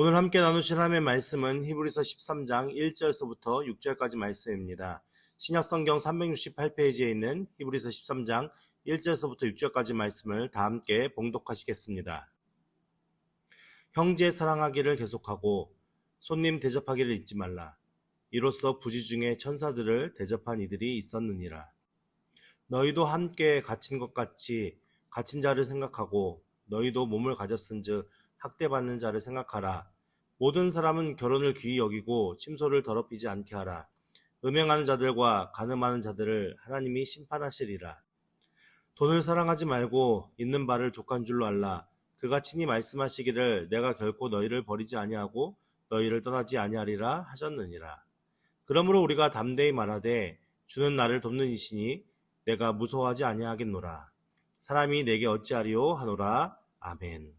오늘 함께 나누실 하나님의 말씀은 히브리서 13장 1절서부터 6절까지 말씀입니다. 신약성경 368페이지에 있는 히브리서 13장 1절서부터 6절까지 말씀을 다 함께 봉독하시겠습니다. 형제 사랑하기를 계속하고 손님 대접하기를 잊지 말라. 이로써 부지 중에 천사들을 대접한 이들이 있었느니라. 너희도 함께 갇힌 것 같이 갇힌 자를 생각하고 너희도 몸을 가졌은즉 학대받는 자를 생각하라. 모든 사람은 결혼을 귀히 여기고 침소를 더럽히지 않게 하라. 음행하는 자들과 간음하는 자들을 하나님이 심판하시리라. 돈을 사랑하지 말고 있는 바를 족한 줄로 알라. 그가 친히 말씀하시기를 내가 결코 너희를 버리지 아니하고 너희를 떠나지 아니하리라 하셨느니라. 그러므로 우리가 담대히 말하되 주는 나를 돕는 이시니 내가 무서워하지 아니하겠노라. 사람이 내게 어찌하리요 하노라. 아멘.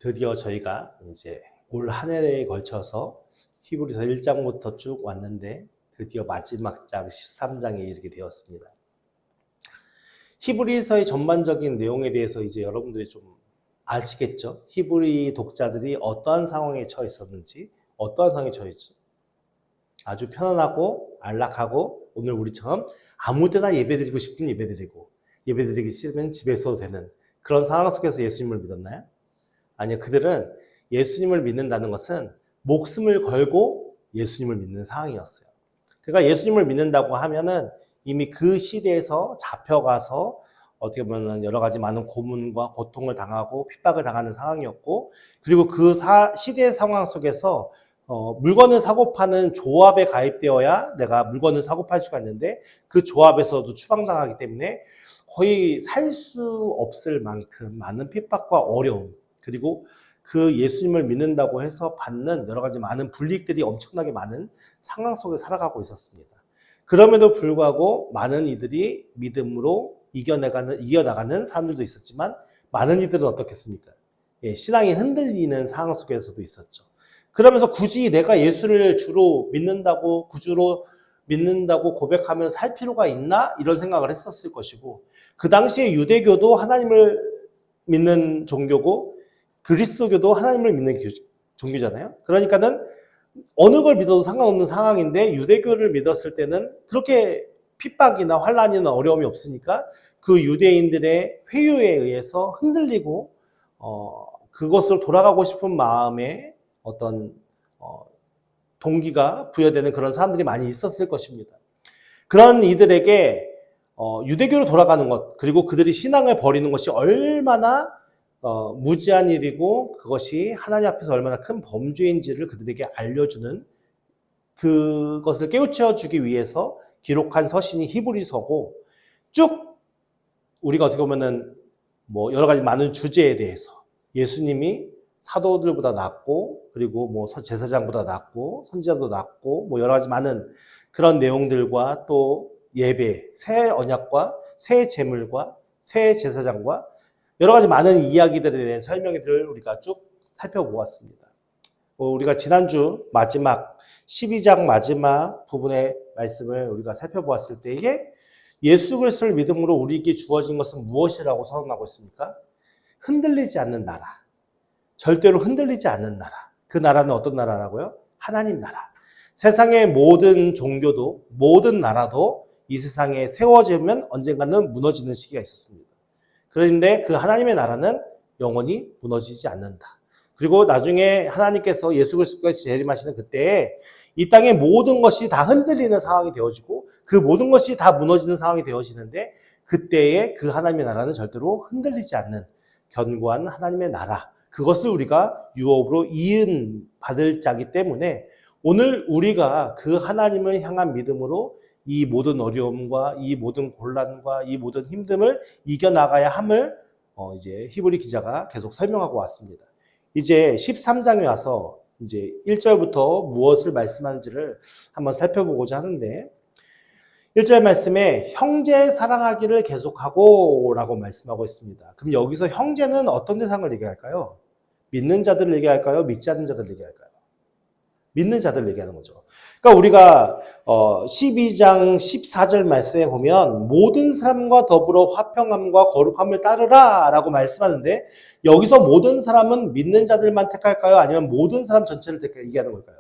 드디어 저희가 이제 올 한 해에 걸쳐서 히브리서 1장부터 쭉 왔는데 드디어 마지막 장 13장에 이르게 되었습니다. 히브리서의 전반적인 내용에 대해서 이제 여러분들이 좀 아시겠죠? 히브리 독자들이 어떠한 상황에 처해 있었는지, 어떠한 상황에 처해 있죠? 아주 편안하고 안락하고 오늘 우리처럼 아무 데나 예배드리고 싶으면 예배드리고 예배드리기 싫으면 집에 있어도 되는 그런 상황 속에서 예수님을 믿었나요? 아니요, 그들은 예수님을 믿는다는 것은 목숨을 걸고 예수님을 믿는 상황이었어요. 그러니까 예수님을 믿는다고 하면은 이미 그 시대에서 잡혀가서 어떻게 보면 여러 가지 많은 고문과 고통을 당하고 핍박을 당하는 상황이었고, 그리고 그 시대의 상황 속에서 물건을 사고 파는 조합에 가입되어야 내가 물건을 사고 팔 수가 있는데 그 조합에서도 추방당하기 때문에 거의 살 수 없을 만큼 많은 핍박과 어려움, 그리고 그 예수님을 믿는다고 해서 받는 여러 가지 많은 불이익들이 엄청나게 많은 상황 속에 살아가고 있었습니다. 그럼에도 불구하고 많은 이들이 믿음으로 이겨나가는 사람들도 있었지만 많은 이들은 어떻겠습니까? 신앙이 흔들리는 상황 속에서도 있었죠. 그러면서 굳이 내가 예수를 주로 믿는다고 구주로 믿는다고 고백하면 살 필요가 있나? 이런 생각을 했었을 것이고, 그 당시에 유대교도 하나님을 믿는 종교고 그리스도교도 하나님을 믿는 종교잖아요. 그러니까는 어느 걸 믿어도 상관없는 상황인데 유대교를 믿었을 때는 그렇게 핍박이나 환란이나 어려움이 없으니까 그 유대인들의 회유에 의해서 흔들리고 그것으로 돌아가고 싶은 마음에 어떤 동기가 부여되는 그런 사람들이 많이 있었을 것입니다. 그런 이들에게 유대교로 돌아가는 것, 그리고 그들이 신앙을 버리는 것이 얼마나 무지한 일이고 그것이 하나님 앞에서 얼마나 큰 범죄인지를 그들에게 알려주는, 그것을 깨우쳐주기 위해서 기록한 서신이 히브리서고, 쭉 우리가 어떻게 보면은 여러 가지 많은 주제에 대해서 예수님이 사도들보다 낫고, 그리고 제사장보다 낫고, 선지자도 낫고, 여러 가지 많은 그런 내용들과 또 예배, 새 언약과 새 제물과 새 제사장과 여러 가지 많은 이야기들에 대한 설명들을 우리가 쭉 살펴보았습니다. 우리가 지난주 마지막 12장 마지막 부분의 말씀을 우리가 살펴보았을 때에 예수 그리스도를 믿음으로 우리에게 주어진 것은 무엇이라고 선언하고 있습니까? 흔들리지 않는 나라. 절대로 흔들리지 않는 나라. 그 나라는 어떤 나라라고요? 하나님 나라. 세상의 모든 종교도 모든 나라도 이 세상에 세워지면 언젠가는 무너지는 시기가 있었습니다. 그런데 그 하나님의 나라는 영원히 무너지지 않는다. 그리고 나중에 하나님께서 예수 그리스도께서 재림하시는 그때에 이 땅의 모든 것이 다 흔들리는 상황이 되어지고 그 모든 것이 다 무너지는 상황이 되어지는데, 그때에 그 하나님의 나라는 절대로 흔들리지 않는 견고한 하나님의 나라, 그것을 우리가 유업으로 이은 받을 자기 때문에 오늘 우리가 그 하나님을 향한 믿음으로 이 모든 어려움과 이 모든 곤란과 이 모든 힘듦을 이겨나가야 함을 이제 히브리 기자가 계속 설명하고 왔습니다. 이제 13장에 와서 이제 1절부터 무엇을 말씀하는지를 한번 살펴보고자 하는데, 1절 말씀에 형제 사랑하기를 계속하고 라고 말씀하고 있습니다. 그럼 여기서 형제는 어떤 대상을 얘기할까요? 믿는 자들을 얘기할까요? 믿지 않는 자들을 얘기할까요? 믿는 자들 얘기하는 거죠. 그러니까 우리가 12장 14절 말씀에 보면 모든 사람과 더불어 화평함과 거룩함을 따르라 라고 말씀하는데 여기서 모든 사람은 믿는 자들만 택할까요? 아니면 모든 사람 전체를 얘기하는 걸까요?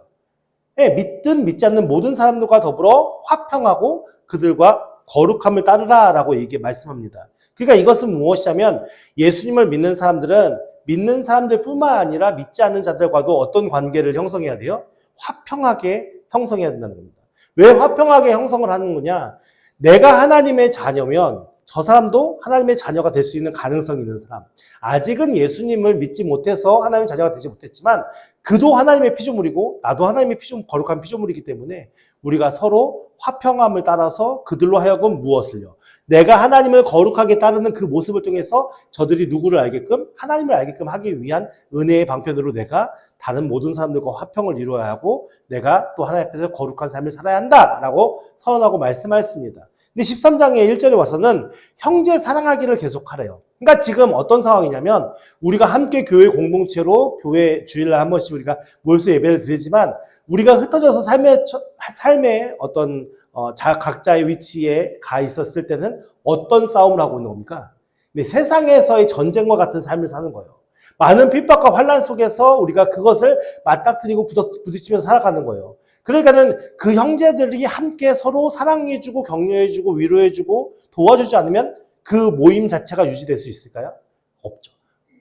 네, 믿든 믿지 않는 모든 사람들과 더불어 화평하고 그들과 거룩함을 따르라 라고 말씀합니다. 그러니까 이것은 무엇이냐면 예수님을 믿는 사람들은 믿는 사람들뿐만 아니라 믿지 않는 자들과도 어떤 관계를 형성해야 돼요? 화평하게 형성해야 된다는 겁니다. 왜 화평하게 형성을 하는 거냐? 내가 하나님의 자녀면 저 사람도 하나님의 자녀가 될 수 있는 가능성이 있는 사람. 아직은 예수님을 믿지 못해서 하나님의 자녀가 되지 못했지만 그도 하나님의 피조물이고 나도 하나님의 거룩한 피조물이기 때문에 우리가 서로 화평함을 따라서 그들로 하여금 무엇을요? 내가 하나님을 거룩하게 따르는 그 모습을 통해서 저들이 누구를 알게끔 하나님을 알게끔 하기 위한 은혜의 방편으로 내가 다른 모든 사람들과 화평을 이루어야 하고 내가 또 하나님 앞에서 거룩한 삶을 살아야 한다라고 선언하고 말씀하였습니다. 근데 13장의 1절에 와서는 형제 사랑하기를 계속하래요. 그러니까 지금 어떤 상황이냐면 우리가 함께 교회 공동체로 교회 주일날 한 번씩 우리가 모여서 예배를 드리지만 우리가 흩어져서 삶의 어떤 각자의 위치에 가 있었을 때는 어떤 싸움을 하고 있는 겁니까? 세상에서의 전쟁과 같은 삶을 사는 거예요. 많은 핍박과 환난 속에서 우리가 그것을 맞닥뜨리고 부딪히면서 살아가는 거예요. 그러니까는 그 형제들이 함께 서로 사랑해주고 격려해주고 위로해주고 도와주지 않으면 그 모임 자체가 유지될 수 있을까요? 없죠.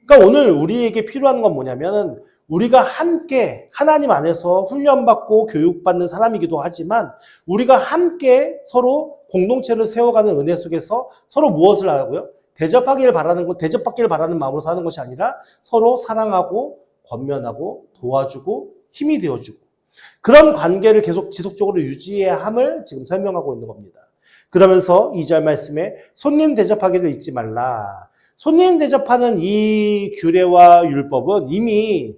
그러니까 오늘 우리에게 필요한 건 뭐냐면은 우리가 함께 하나님 안에서 훈련받고 교육받는 사람이기도 하지만 우리가 함께 서로 공동체를 세워가는 은혜 속에서 서로 무엇을 하고요? 대접받기를 바라는 마음으로 사는 것이 아니라 서로 사랑하고 권면하고 도와주고 힘이 되어주고 그런 관계를 계속 지속적으로 유지해야 함을 지금 설명하고 있는 겁니다. 그러면서 2절 말씀에 손님 대접하기를 잊지 말라. 손님 대접하는 이 규례와 율법은 이미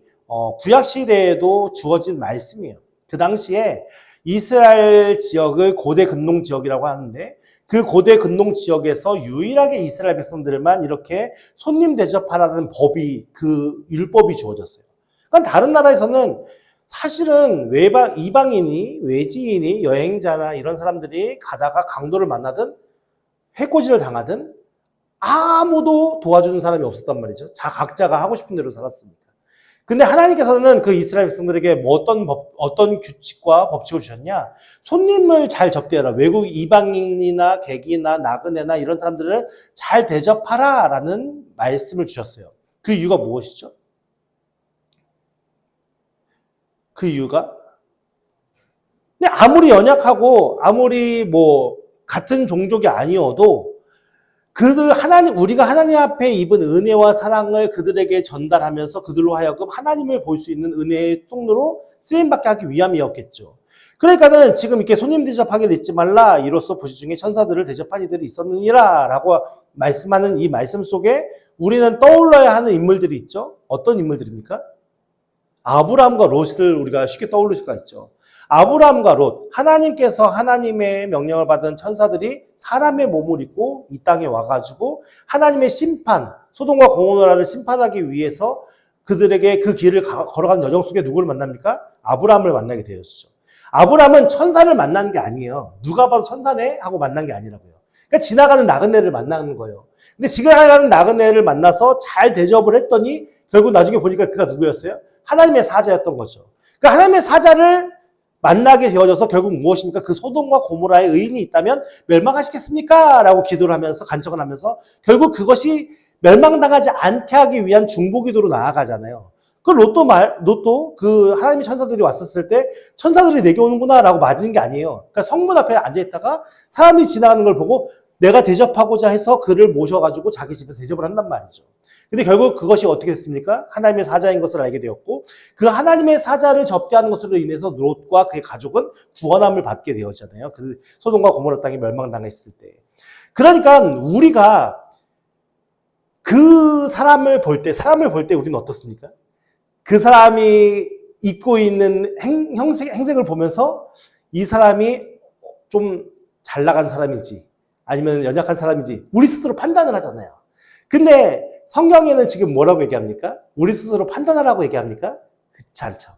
구약시대에도 주어진 말씀이에요. 그 당시에 이스라엘 지역을 고대 근동 지역이라고 하는데 그 고대 근동 지역에서 유일하게 이스라엘 백성들만 이렇게 손님 대접하라는 그 율법이 주어졌어요. 그러니까 다른 나라에서는 사실은 이방인이, 외지인이, 여행자나 이런 사람들이 가다가 강도를 만나든 해코지를 당하든 아무도 도와주는 사람이 없었단 말이죠. 각자가 하고 싶은 대로 살았으니까. 근데 하나님께서는 그 이스라엘 백성들에게 어떤 규칙과 법칙을 주셨냐? 손님을 잘 접대하라. 외국 이방인이나 객이나 나그네나 이런 사람들을 잘 대접하라 라는 말씀을 주셨어요. 그 이유가 무엇이죠? 그 이유가 아무리 연약하고 아무리 같은 종족이 아니어도 우리가 하나님 앞에 입은 은혜와 사랑을 그들에게 전달하면서 그들로 하여금 하나님을 볼 수 있는 은혜의 통로로 쓰임받게 하기 위함이었겠죠. 그러니까는 지금 이렇게 손님 대접하기를 잊지 말라. 이로써 부시 중에 천사들을 대접한 이들이 있었느니라 라고 말씀하는 이 말씀 속에 우리는 떠올라야 하는 인물들이 있죠. 어떤 인물들입니까? 아브라함과 롯을 우리가 쉽게 떠올릴 수가 있죠. 아브라함과 롯, 하나님께서 하나님의 명령을 받은 천사들이 사람의 몸을 입고 이 땅에 와가지고 하나님의 심판, 소돔과 고모라를 심판하기 위해서 그들에게 그 길을 걸어가는 여정 속에 누구를 만납니까? 아브라함을 만나게 되었죠. 아브라함은 천사를 만난 게 아니에요. 누가 봐도 천사네? 하고 만난 게 아니라고요. 그러니까 지나가는 나그네를 만나는 거예요. 근데 지나가는 나그네를 만나서 잘 대접을 했더니 결국 나중에 보니까 그가 누구였어요? 하나님의 사자였던 거죠. 그러니까 하나님의 사자를 만나게 되어져서 결국 무엇입니까? 그 소돔과 고모라에 의인이 있다면 멸망하시겠습니까? 라고 기도를 하면서 간청을 하면서 결국 그것이 멸망당하지 않게 하기 위한 중보기도로 나아가잖아요. 그 롯도 그 하나님의 천사들이 왔었을 때 천사들이 내게 오는구나 라고 맞은 게 아니에요. 그러니까 성문 앞에 앉아있다가 사람이 지나가는 걸 보고 내가 대접하고자 해서 그를 모셔가지고 자기 집에서 대접을 한단 말이죠. 근데 결국 그것이 어떻게 됐습니까? 하나님의 사자인 것을 알게 되었고 그 하나님의 사자를 접대하는 것으로 인해서 롯과 그의 가족은 구원함을 받게 되었잖아요. 그 소돔과 고모라 땅이 멸망당했을 때. 그러니까 우리가 그 사람을 볼 때 우리는 어떻습니까? 그 사람이 입고 있는 행색을 보면서 이 사람이 좀 잘 나간 사람인지 아니면 연약한 사람인지 우리 스스로 판단을 하잖아요. 근데 성경에는 지금 뭐라고 얘기합니까? 우리 스스로 판단하라고 얘기합니까? 그렇지 않죠.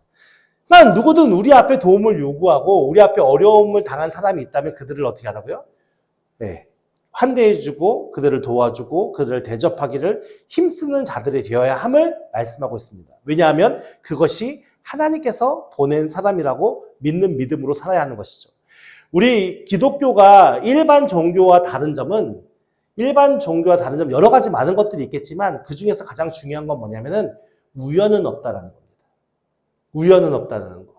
그러니까 누구든 우리 앞에 도움을 요구하고 우리 앞에 어려움을 당한 사람이 있다면 그들을 어떻게 하라고요? 네. 환대해주고 그들을 도와주고 그들을 대접하기를 힘쓰는 자들이 되어야 함을 말씀하고 있습니다. 왜냐하면 그것이 하나님께서 보낸 사람이라고 믿는 믿음으로 살아야 하는 것이죠. 우리 기독교가 일반 종교와 다른 점은 여러 가지 많은 것들이 있겠지만 그 중에서 가장 중요한 건 뭐냐면은 우연은 없다라는 겁니다. 우연은 없다는 거.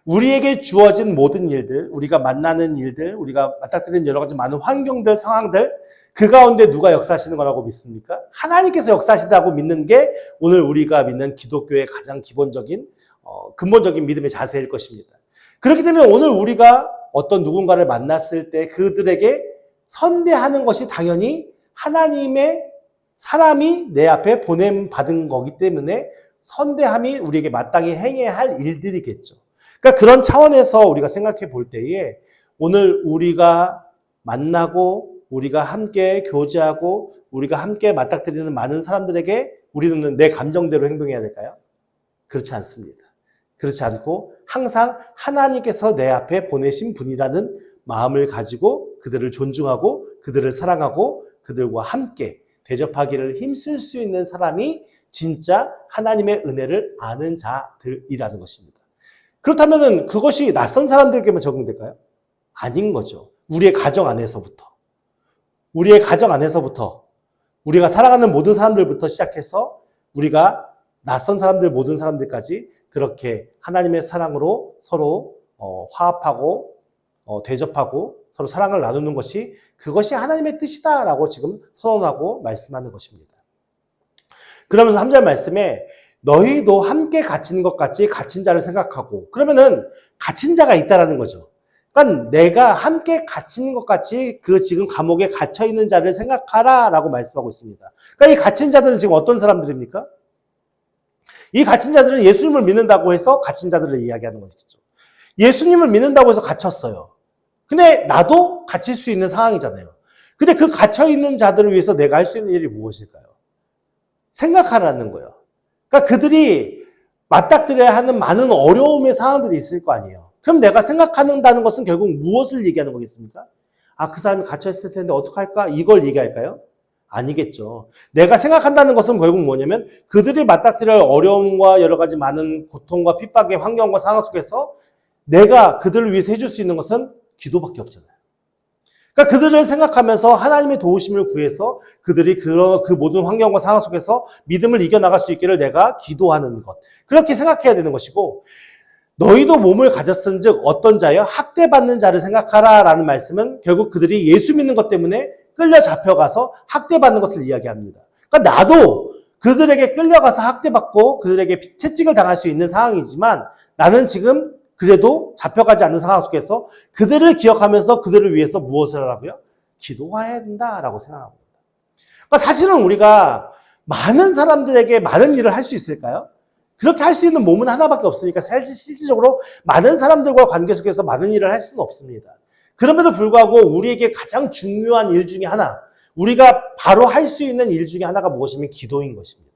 우리에게 주어진 모든 일들, 우리가 만나는 일들, 우리가 맞닥뜨리는 여러 가지 많은 환경들, 상황들, 그 가운데 누가 역사하시는 거라고 믿습니까? 하나님께서 역사하시다고 믿는 게 오늘 우리가 믿는 기독교의 가장 기본적인, 근본적인 믿음의 자세일 것입니다. 그렇기 때문에 오늘 우리가 어떤 누군가를 만났을 때 그들에게 선대하는 것이 당연히 하나님의 사람이 내 앞에 보냄받은 거기 때문에 선대함이 우리에게 마땅히 행해야 할 일들이겠죠. 그러니까 그런 차원에서 우리가 생각해 볼 때에 오늘 우리가 만나고 우리가 함께 교제하고 우리가 함께 맞닥뜨리는 많은 사람들에게 우리는 내 감정대로 행동해야 될까요? 그렇지 않습니다. 그렇지 않고 항상 하나님께서 내 앞에 보내신 분이라는 마음을 가지고 그들을 존중하고 그들을 사랑하고 그들과 함께 대접하기를 힘쓸 수 있는 사람이 진짜 하나님의 은혜를 아는 자들이라는 것입니다. 그렇다면 그것이 낯선 사람들에게만 적용될까요? 아닌 거죠. 우리의 가정 안에서부터 우리가 사랑하는 모든 사람들부터 시작해서 우리가 낯선 사람들 모든 사람들까지 그렇게 하나님의 사랑으로 서로 화합하고 대접하고 서로 사랑을 나누는 것이 그것이 하나님의 뜻이다라고 지금 선언하고 말씀하는 것입니다. 그러면서 3절 말씀에 너희도 함께 갇힌 것 같이 갇힌 자를 생각하고 그러면은 갇힌 자가 있다라는 거죠. 그러니까 내가 함께 갇힌 것 같이 그 지금 감옥에 갇혀 있는 자를 생각하라라고 말씀하고 있습니다. 그러니까 이 갇힌 자들은 지금 어떤 사람들입니까? 이 갇힌 자들은 예수님을 믿는다고 해서 갇힌 자들을 이야기하는 것이죠. 예수님을 믿는다고 해서 갇혔어요. 근데 나도 갇힐 수 있는 상황이잖아요. 근데 그 갇혀 있는 자들을 위해서 내가 할 수 있는 일이 무엇일까요? 생각하라는 거예요. 그러니까 그들이 맞닥뜨려야 하는 많은 어려움의 상황들이 있을 거 아니에요. 그럼 내가 생각한다는 것은 결국 무엇을 얘기하는 거겠습니까? 아, 그 사람이 갇혀있을 텐데 어떡할까? 이걸 얘기할까요? 아니겠죠. 내가 생각한다는 것은 결국 뭐냐면 그들이 맞닥뜨릴 어려움과 여러 가지 많은 고통과 핍박의 환경과 상황 속에서 내가 그들을 위해서 해줄 수 있는 것은 기도밖에 없잖아요. 그러니까 그들을 생각하면서 하나님의 도우심을 구해서 그들이 그 모든 환경과 상황 속에서 믿음을 이겨나갈 수 있기를 내가 기도하는 것. 그렇게 생각해야 되는 것이고 너희도 몸을 가졌은즉 어떤 자여 학대받는 자를 생각하라 라는 말씀은 결국 그들이 예수 믿는 것 때문에 끌려 잡혀가서 학대받는 것을 이야기합니다. 그러니까 나도 그들에게 끌려가서 학대받고 그들에게 채찍을 당할 수 있는 상황이지만 나는 지금 그래도 잡혀가지 않는 상황 속에서 그들을 기억하면서 그들을 위해서 무엇을 하라고요? 기도해야 된다라고 생각합니다. 그러니까 사실은 우리가 많은 사람들에게 많은 일을 할 수 있을까요? 그렇게 할 수 있는 몸은 하나밖에 없으니까 사실 실질적으로 많은 사람들과 관계 속에서 많은 일을 할 수는 없습니다. 그럼에도 불구하고 우리에게 가장 중요한 일 중에 하나, 우리가 바로 할 수 있는 일 중에 하나가 무엇이면 기도인 것입니다.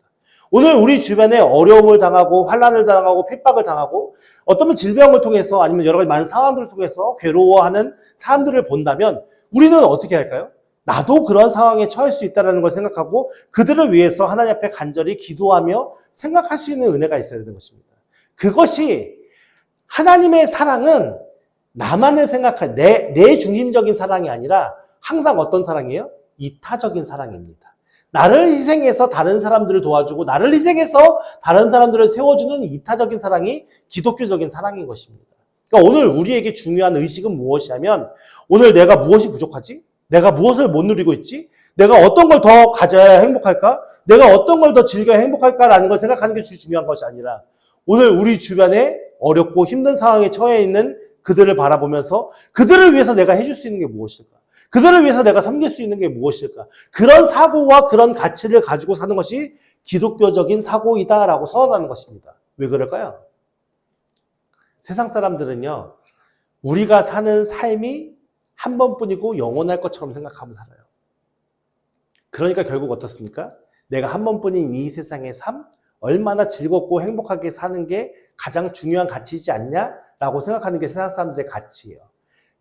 오늘 우리 주변에 어려움을 당하고 환난을 당하고 핍박을 당하고 어떤 질병을 통해서 아니면 여러 가지 많은 상황들을 통해서 괴로워하는 사람들을 본다면 우리는 어떻게 할까요? 나도 그런 상황에 처할 수 있다는 걸 생각하고 그들을 위해서 하나님 앞에 간절히 기도하며 생각할 수 있는 은혜가 있어야 되는 것입니다. 그것이 하나님의 사랑은 나만을 생각할 내 중심적인 사랑이 아니라 항상 어떤 사랑이에요? 이타적인 사랑입니다. 나를 희생해서 다른 사람들을 도와주고 나를 희생해서 다른 사람들을 세워주는 이타적인 사랑이 기독교적인 사랑인 것입니다. 그러니까 오늘 우리에게 중요한 의식은 무엇이냐면 오늘 내가 무엇이 부족하지? 내가 무엇을 못 누리고 있지? 내가 어떤 걸 더 가져야 행복할까? 내가 어떤 걸 더 즐겨야 행복할까라는 걸 생각하는 게 중요한 것이 아니라 오늘 우리 주변에 어렵고 힘든 상황에 처해 있는 그들을 바라보면서 그들을 위해서 내가 해줄 수 있는 게 무엇일까? 그들을 위해서 내가 섬길 수 있는 게 무엇일까? 그런 사고와 그런 가치를 가지고 사는 것이 기독교적인 사고이다라고 선언하는 것입니다. 왜 그럴까요? 세상 사람들은요, 우리가 사는 삶이 한 번뿐이고 영원할 것처럼 생각하면 살아요. 그러니까 결국 어떻습니까? 내가 한 번뿐인 이 세상의 삶, 얼마나 즐겁고 행복하게 사는 게 가장 중요한 가치이지 않냐라고 생각하는 게 세상 사람들의 가치예요.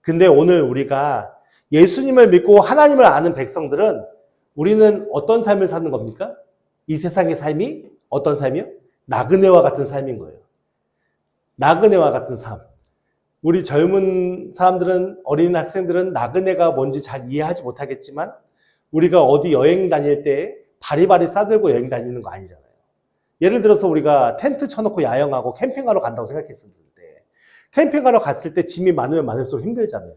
근데 오늘 우리가 예수님을 믿고 하나님을 아는 백성들은 우리는 어떤 삶을 사는 겁니까? 이 세상의 삶이 어떤 삶이요? 나그네와 같은 삶인 거예요. 나그네와 같은 삶. 우리 젊은 사람들은, 어린 학생들은 나그네가 뭔지 잘 이해하지 못하겠지만 우리가 어디 여행 다닐 때 바리바리 싸들고 여행 다니는 거 아니잖아요. 예를 들어서 우리가 텐트 쳐놓고 야영하고 캠핑하러 간다고 생각했을 때 캠핑하러 갔을 때 짐이 많으면 많을수록 힘들잖아요.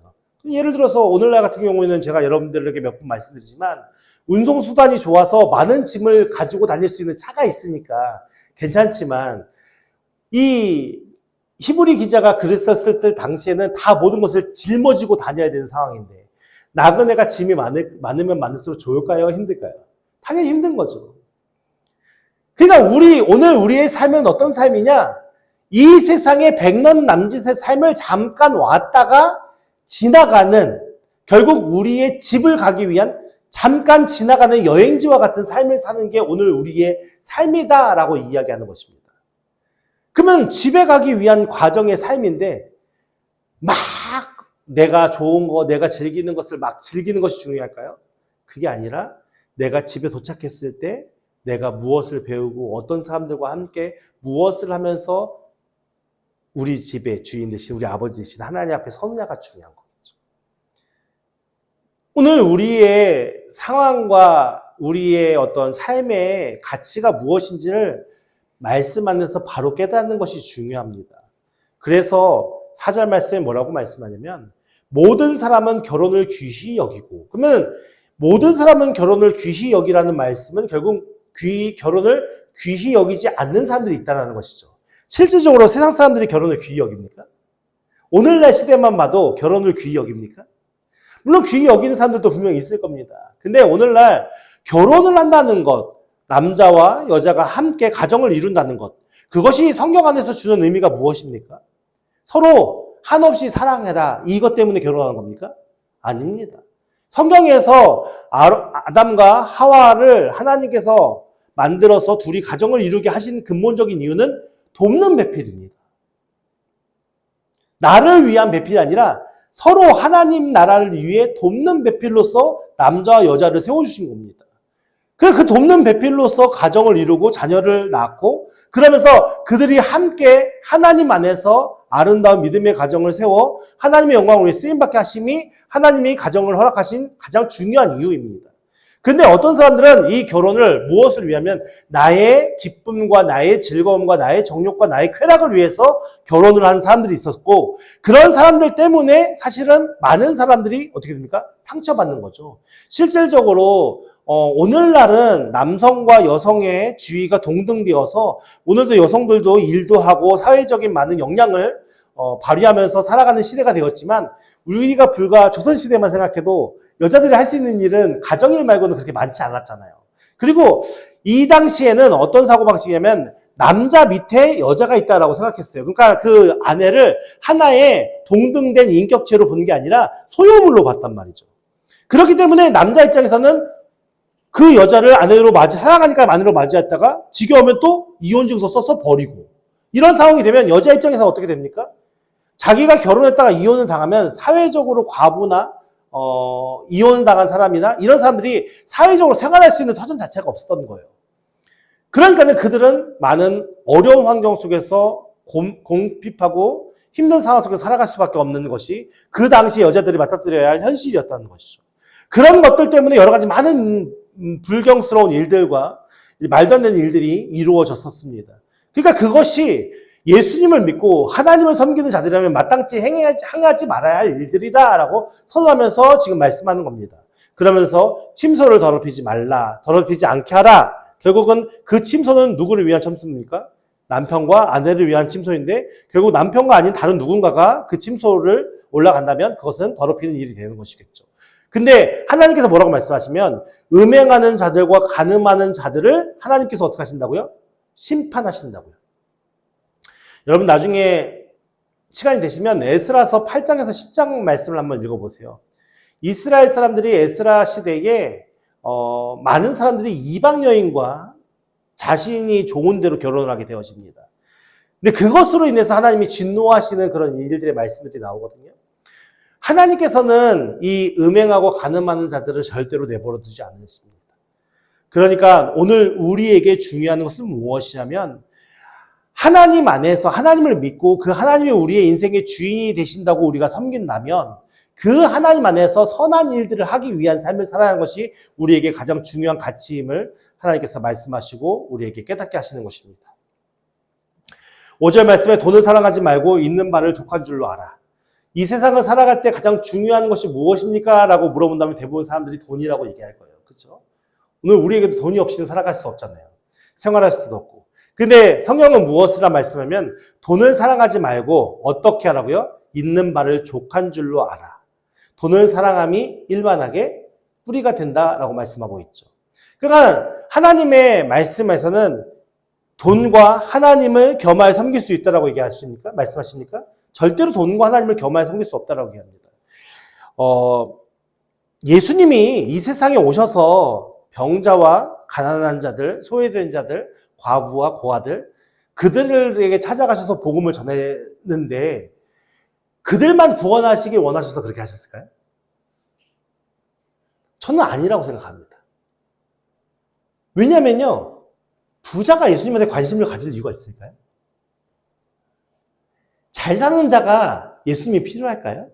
예를 들어서 오늘날 같은 경우에는 제가 여러분들에게 몇 번 말씀드리지만 운송수단이 좋아서 많은 짐을 가지고 다닐 수 있는 차가 있으니까 괜찮지만 이 히브리 기자가 글을 썼을 당시에는 다 모든 것을 짊어지고 다녀야 되는 상황인데 나그네가 짐이 많으면 많을수록 좋을까요? 힘들까요? 당연히 힘든 거죠. 그러니까 오늘 우리의 삶은 어떤 삶이냐? 이 세상의 백년 남짓의 삶을 잠깐 왔다가 지나가는, 결국 우리의 집을 가기 위한 잠깐 지나가는 여행지와 같은 삶을 사는 게 오늘 우리의 삶이다라고 이야기하는 것입니다. 그러면 집에 가기 위한 과정의 삶인데 막 내가 좋은 거, 내가 즐기는 것을 막 즐기는 것이 중요할까요? 그게 아니라 내가 집에 도착했을 때 내가 무엇을 배우고 어떤 사람들과 함께 무엇을 하면서 우리 집의 주인 되신 우리 아버지 되신 하나님 앞에 서느냐가 중요한 거죠. 오늘 우리의 상황과 우리의 어떤 삶의 가치가 무엇인지를 말씀 안에서 바로 깨닫는 것이 중요합니다. 그래서 4절 말씀에 뭐라고 말씀하냐면 모든 사람은 결혼을 귀히 여기고, 그러면 모든 사람은 결혼을 귀히 여기라는 말씀은 결국 결혼을 귀히 여기지 않는 사람들이 있다는 것이죠. 실질적으로 세상 사람들이 결혼을 귀히 여깁니까? 오늘날 시대만 봐도 결혼을 귀히 여깁니까? 물론 귀히 여기는 사람들도 분명히 있을 겁니다. 근데 오늘날 결혼을 한다는 것, 남자와 여자가 함께 가정을 이룬다는 것, 그것이 성경 안에서 주는 의미가 무엇입니까? 서로 한없이 사랑해라, 이것 때문에 결혼하는 겁니까? 아닙니다. 성경에서 아담과 하와를 하나님께서 만들어서 둘이 가정을 이루게 하신 근본적인 이유는 돕는 배필입니다. 나를 위한 배필이 아니라 서로 하나님 나라를 위해 돕는 배필로서 남자와 여자를 세워주신 겁니다. 그 돕는 배필로서 가정을 이루고 자녀를 낳고 그러면서 그들이 함께 하나님 안에서 아름다운 믿음의 가정을 세워 하나님의 영광을 위해 쓰임받게 하심이 하나님이 가정을 허락하신 가장 중요한 이유입니다. 근데 어떤 사람들은 이 결혼을 무엇을 위하면 나의 기쁨과 나의 즐거움과 나의 정욕과 나의 쾌락을 위해서 결혼을 하는 사람들이 있었고 그런 사람들 때문에 사실은 많은 사람들이 어떻게 됩니까? 상처받는 거죠. 실질적으로 오늘날은 남성과 여성의 지위가 동등되어서 오늘도 여성들도 일도 하고 사회적인 많은 역량을 발휘하면서 살아가는 시대가 되었지만 우리가 불과 조선시대만 생각해도 여자들이 할 수 있는 일은 가정일 말고는 그렇게 많지 않았잖아요. 그리고 이 당시에는 어떤 사고방식이냐면 남자 밑에 여자가 있다라고 생각했어요. 그러니까 그 아내를 하나의 동등된 인격체로 본 게 아니라 소유물로 봤단 말이죠. 그렇기 때문에 남자 입장에서는 그 여자를 아내로 사랑하니까 아내로 맞이했다가 지겨우면 또 이혼증서 써서 버리고 이런 상황이 되면 여자 입장에서는 어떻게 됩니까? 자기가 결혼했다가 이혼을 당하면 사회적으로 과부나 이혼당한 사람이나 이런 사람들이 사회적으로 생활할 수 있는 터전 자체가 없었던 거예요. 그러니까 그들은 많은 어려운 환경 속에서 공핍하고 힘든 상황 속에서 살아갈 수밖에 없는 것이 그 당시 여자들이 맞닥뜨려야 할 현실이었다는 것이죠. 그런 것들 때문에 여러 가지 많은 불경스러운 일들과 말도 안 되는 일들이 이루어졌었습니다. 그러니까 그것이 예수님을 믿고 하나님을 섬기는 자들이라면 마땅히 행하지 말아야 할 일들이다라고 선언하면서 지금 말씀하는 겁니다. 그러면서 침소를 더럽히지 말라, 더럽히지 않게 하라. 결국은 그 침소는 누구를 위한 침소입니까? 남편과 아내를 위한 침소인데 결국 남편과 아닌 다른 누군가가 그 침소를 올라간다면 그것은 더럽히는 일이 되는 것이겠죠. 근데 하나님께서 뭐라고 말씀하시면 음행하는 자들과 간음하는 자들을 하나님께서 어떻게 하신다고요? 심판하신다고요. 여러분 나중에 시간이 되시면 에스라서 8장에서 10장 말씀을 한번 읽어보세요. 이스라엘 사람들이 에스라 시대에 많은 사람들이 이방 여인과 자신이 좋은 대로 결혼을 하게 되어집니다. 근데 그것으로 인해서 하나님이 진노하시는 그런 일들의 말씀들이 나오거든요. 하나님께서는 이 음행하고 간음하는 자들을 절대로 내버려 두지 않으십니다. 그러니까 오늘 우리에게 중요한 것은 무엇이냐면 하나님 안에서 하나님을 믿고 그 하나님이 우리의 인생의 주인이 되신다고 우리가 섬긴다면 그 하나님 안에서 선한 일들을 하기 위한 삶을 살아가는 것이 우리에게 가장 중요한 가치임을 하나님께서 말씀하시고 우리에게 깨닫게 하시는 것입니다. 5절 말씀에 돈을 사랑하지 말고 있는 바를 족한 줄로 알아. 이 세상을 살아갈 때 가장 중요한 것이 무엇입니까? 라고 물어본다면 대부분 사람들이 돈이라고 얘기할 거예요. 그렇죠? 오늘 우리에게도 돈이 없이는 살아갈 수 없잖아요. 생활할 수도 없고. 근데 성경은 무엇이라 말씀하면 돈을 사랑하지 말고 어떻게 하라고요? 있는 바를 족한 줄로 알아. 돈을 사랑함이 일반하게 뿌리가 된다라고 말씀하고 있죠. 그러니까 하나님의 말씀에서는 돈과 하나님을 겸하여 섬길 수 있다라고 얘기하십니까? 말씀하십니까? 절대로 돈과 하나님을 겸하여 섬길 수 없다라고 얘기합니다. 예수님이 이 세상에 오셔서 병자와 가난한 자들, 소외된 자들, 과부와 고아들, 그들에게 찾아가셔서 복음을 전했는데 그들만 구원하시길 원하셔서 그렇게 하셨을까요? 저는 아니라고 생각합니다. 왜냐면요, 부자가 예수님한테 관심을 가질 이유가 있을까요? 잘 사는 자가 예수님이 필요할까요?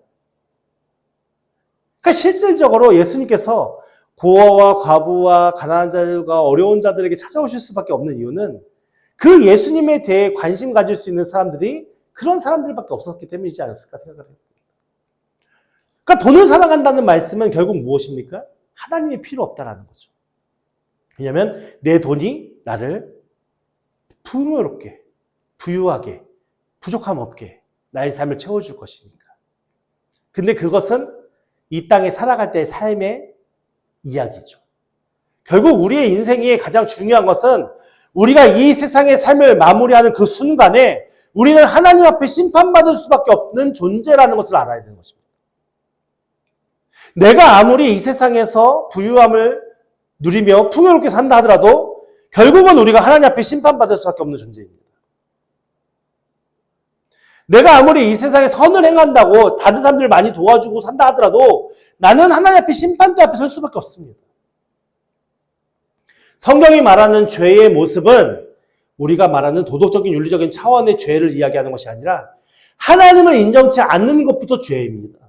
그러니까 실질적으로 예수님께서 고아와 과부와 가난한 자들과 어려운 자들에게 찾아오실 수밖에 없는 이유는 그 예수님에 대해 관심 가질 수 있는 사람들이 그런 사람들밖에 없었기 때문이지 않았을까 생각을 해요. 그러니까 돈을 사랑한다는 말씀은 결국 무엇입니까? 하나님이 필요 없다라는 거죠. 왜냐하면 내 돈이 나를 풍요롭게, 부유하게, 부족함 없게 나의 삶을 채워줄 것이니까. 근데 그것은 이 땅에 살아갈 때의 삶의 이야기죠. 결국 우리의 인생에 가장 중요한 것은 우리가 이 세상의 삶을 마무리하는 그 순간에 우리는 하나님 앞에 심판받을 수밖에 없는 존재라는 것을 알아야 되는 것입니다. 내가 아무리 이 세상에서 부유함을 누리며 풍요롭게 산다 하더라도 결국은 우리가 하나님 앞에 심판받을 수밖에 없는 존재입니다. 내가 아무리 이 세상에 선을 행한다고 다른 사람들을 많이 도와주고 산다 하더라도 나는 하나님 앞에 심판대 앞에 설 수밖에 없습니다. 성경이 말하는 죄의 모습은 우리가 말하는 도덕적인 윤리적인 차원의 죄를 이야기하는 것이 아니라 하나님을 인정치 않는 것부터 죄입니다.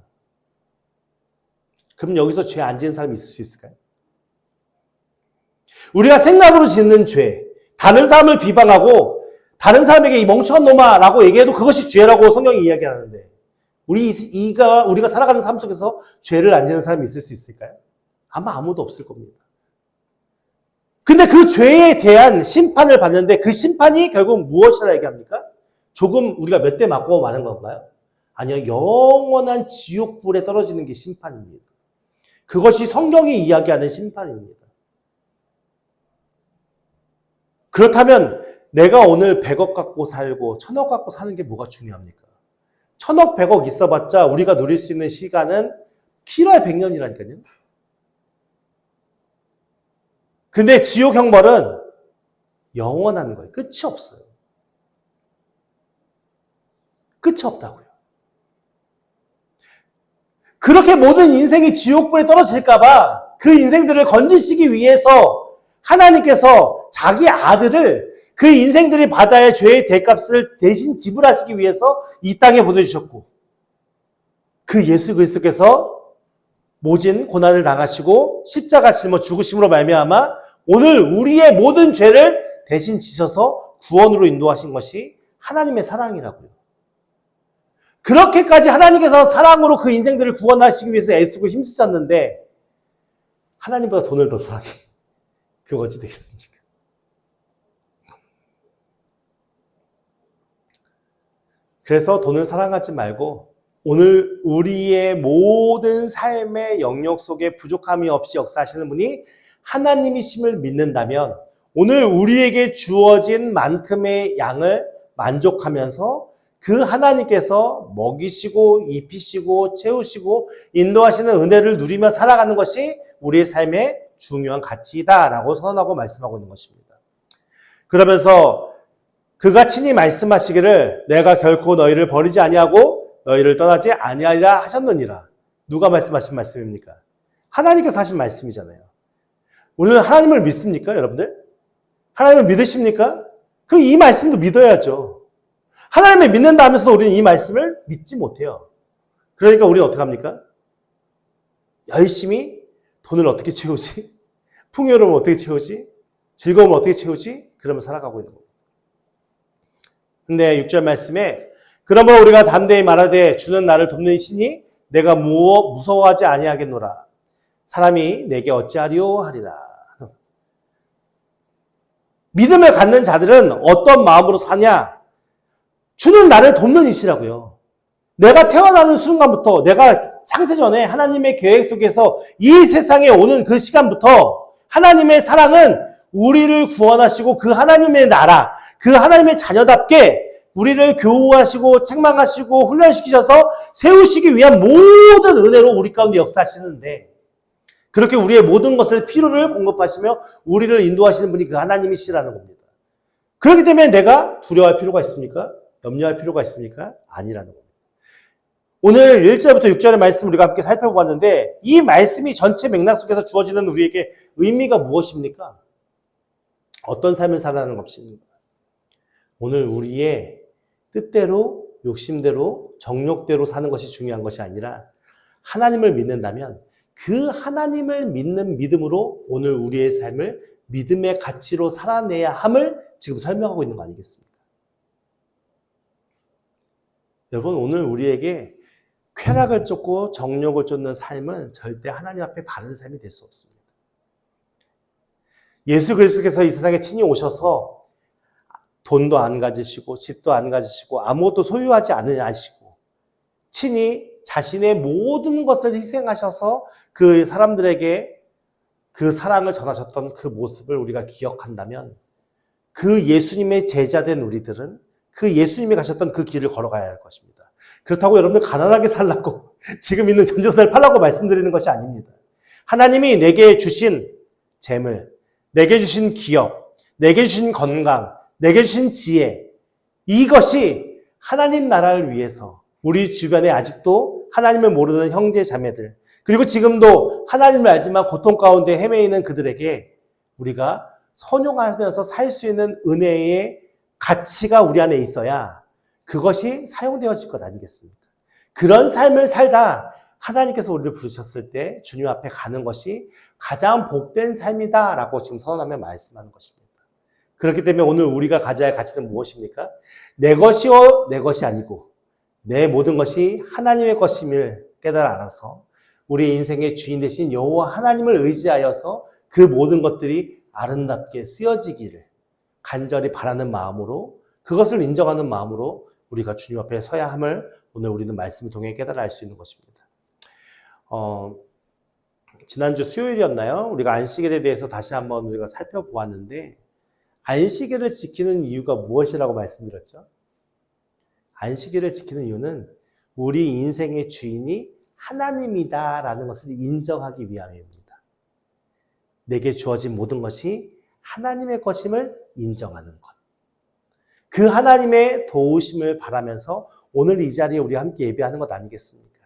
그럼 여기서 죄 안 지은 사람이 있을 수 있을까요? 우리가 생각으로 짓는 죄, 다른 사람을 비방하고 다른 사람에게 이 멍청한 놈아라고 얘기해도 그것이 죄라고 성경이 이야기하는데 우리가 살아가는 삶 속에서 죄를 안 지는 사람이 있을 수 있을까요? 아마 아무도 없을 겁니다. 근데 그 죄에 대한 심판을 받는데 그 심판이 결국 무엇이라 얘기합니까? 조금 우리가 몇 대 맞고 마는 건가요? 아니요. 영원한 지옥불에 떨어지는 게 심판입니다. 그것이 성경이 이야기하는 심판입니다. 그렇다면 내가 오늘 100억 갖고 살고 1000억 갖고 사는 게 뭐가 중요합니까? 1000억, 100억 있어봤자 우리가 누릴 수 있는 시간은 길어야 100년이라니까요. 근데 지옥 형벌은 영원한 거예요. 끝이 없어요. 끝이 없다고요. 그렇게 모든 인생이 지옥불에 떨어질까봐 그 인생들을 건지시기 위해서 하나님께서 자기 아들을 그 인생들이 받아야 죄의 대값을 대신 지불하시기 위해서 이 땅에 보내주셨고 그 예수 그리스도께서 모진 고난을 당하시고 십자가 짊어 죽으심으로 말미암아 오늘 우리의 모든 죄를 대신 지셔서 구원으로 인도하신 것이 하나님의 사랑이라고요. 그렇게까지 하나님께서 사랑으로 그 인생들을 구원하시기 위해서 애쓰고 힘쓰셨는데 하나님보다 돈을 더 사랑해. 그거 어찌 되겠습니까? 그래서 돈을 사랑하지 말고 오늘 우리의 모든 삶의 영역 속에 부족함이 없이 역사하시는 분이 하나님이심을 믿는다면 오늘 우리에게 주어진 만큼의 양을 만족하면서 그 하나님께서 먹이시고 입히시고 채우시고 인도하시는 은혜를 누리며 살아가는 것이 우리의 삶의 중요한 가치이다라고 선언하고 말씀하고 있는 것입니다. 그러면서 그가 친히 말씀하시기를 내가 결코 너희를 버리지 아니하고 너희를 떠나지 아니하리라 하셨느니라. 누가 말씀하신 말씀입니까? 하나님께서 하신 말씀이잖아요. 우리는 하나님을 믿습니까, 여러분들? 하나님을 믿으십니까? 그럼 이 말씀도 믿어야죠. 하나님을 믿는다 하면서도 우리는 이 말씀을 믿지 못해요. 그러니까 우리는 어떻게 합니까? 열심히 돈을 어떻게 채우지? 풍요로움을 어떻게 채우지? 즐거움을 어떻게 채우지? 그러면서 살아가고 있는 겁니다. 근데 6절 말씀에 그러므로 우리가 담대히 말하되 주는 나를 돕는 신이 내가 무서워하지 아니하겠노라. 사람이 내게 어찌하리요 하리라. 믿음을 갖는 자들은 어떤 마음으로 사냐? 주는 나를 돕는 이시라고요. 내가 태어나는 순간부터 내가 창세전에 하나님의 계획 속에서 이 세상에 오는 그 시간부터 하나님의 사랑은 우리를 구원하시고 그 하나님의 나라, 그 하나님의 자녀답게 우리를 교우하시고 책망하시고 훈련시키셔서 세우시기 위한 모든 은혜로 우리 가운데 역사하시는데 그렇게 우리의 모든 것을 필요를 공급하시며 우리를 인도하시는 분이 그 하나님이시라는 겁니다. 그렇기 때문에 내가 두려워할 필요가 있습니까? 염려할 필요가 있습니까? 아니라는 겁니다. 오늘 1절부터 6절의 말씀 우리가 함께 살펴보았는데 이 말씀이 전체 맥락 속에서 주어지는 우리에게 의미가 무엇입니까? 어떤 삶을 살아가는 것입니까? 오늘 우리의 뜻대로, 욕심대로, 정욕대로 사는 것이 중요한 것이 아니라 하나님을 믿는다면 그 하나님을 믿는 믿음으로 오늘 우리의 삶을 믿음의 가치로 살아내야 함을 지금 설명하고 있는 거 아니겠습니까? 여러분, 오늘 우리에게 쾌락을 쫓고 정욕을 쫓는 삶은 절대 하나님 앞에 바른 삶이 될 수 없습니다. 예수 그리스도께서 이 세상에 친히 오셔서 돈도 안 가지시고 집도 안 가지시고 아무것도 소유하지 않으시고 친히 자신의 모든 것을 희생하셔서 그 사람들에게 그 사랑을 전하셨던 그 모습을 우리가 기억한다면 그 예수님의 제자된 우리들은 그 예수님이 가셨던 그 길을 걸어가야 할 것입니다. 그렇다고 여러분들 가난하게 살라고 지금 있는 전재산을 팔라고 말씀드리는 것이 아닙니다. 하나님이 내게 주신 재물, 내게 주신 기업, 내게 주신 건강, 내게 주신 지혜, 이것이 하나님 나라를 위해서 우리 주변에 아직도 하나님을 모르는 형제 자매들, 그리고 지금도 하나님을 알지만 고통 가운데 헤매이는 그들에게 우리가 선용하면서 살 수 있는 은혜의 가치가 우리 안에 있어야 그것이 사용되어질 것 아니겠습니까? 그런 삶을 살다 하나님께서 우리를 부르셨을 때 주님 앞에 가는 것이 가장 복된 삶이다라고 지금 선언하며 말씀하는 것입니다. 그렇기 때문에 오늘 우리가 가져야 할 가치는 무엇입니까? 내 것이요 내 것이 아니고 내 모든 것이 하나님의 것임을 깨달아 알아서 우리 인생의 주인 되신 여호와 하나님을 의지하여서 그 모든 것들이 아름답게 쓰여지기를 간절히 바라는 마음으로 그것을 인정하는 마음으로 우리가 주님 앞에 서야 함을 오늘 우리는 말씀을 통해 깨달아 알 수 있는 것입니다. 지난주 수요일이었나요? 우리가 안식일에 대해서 다시 한번 우리가 살펴보았는데 안식일을 지키는 이유가 무엇이라고 말씀드렸죠? 안식일을 지키는 이유는 우리 인생의 주인이 하나님이다라는 것을 인정하기 위함입니다. 내게 주어진 모든 것이 하나님의 것임을 인정하는 것. 그 하나님의 도우심을 바라면서 오늘 이 자리에 우리 함께 예배하는 것 아니겠습니까?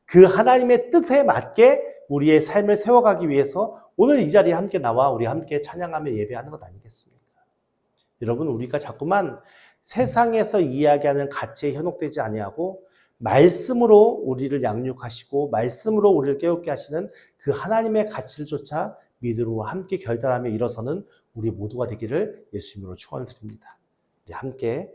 그 하나님의 뜻에 맞게 우리의 삶을 세워가기 위해서 오늘 이 자리에 함께 나와 우리 함께 찬양하며 예배하는 것 아니겠습니까? 여러분, 우리가 자꾸만 세상에서 이야기하는 가치에 현혹되지 아니하고 말씀으로 우리를 양육하시고 말씀으로 우리를 깨우게 하시는 그 하나님의 가치를 쫓아 믿음으로 함께 결단하며 일어서는 우리 모두가 되기를 예수님으로 축원드립니다. 우리 함께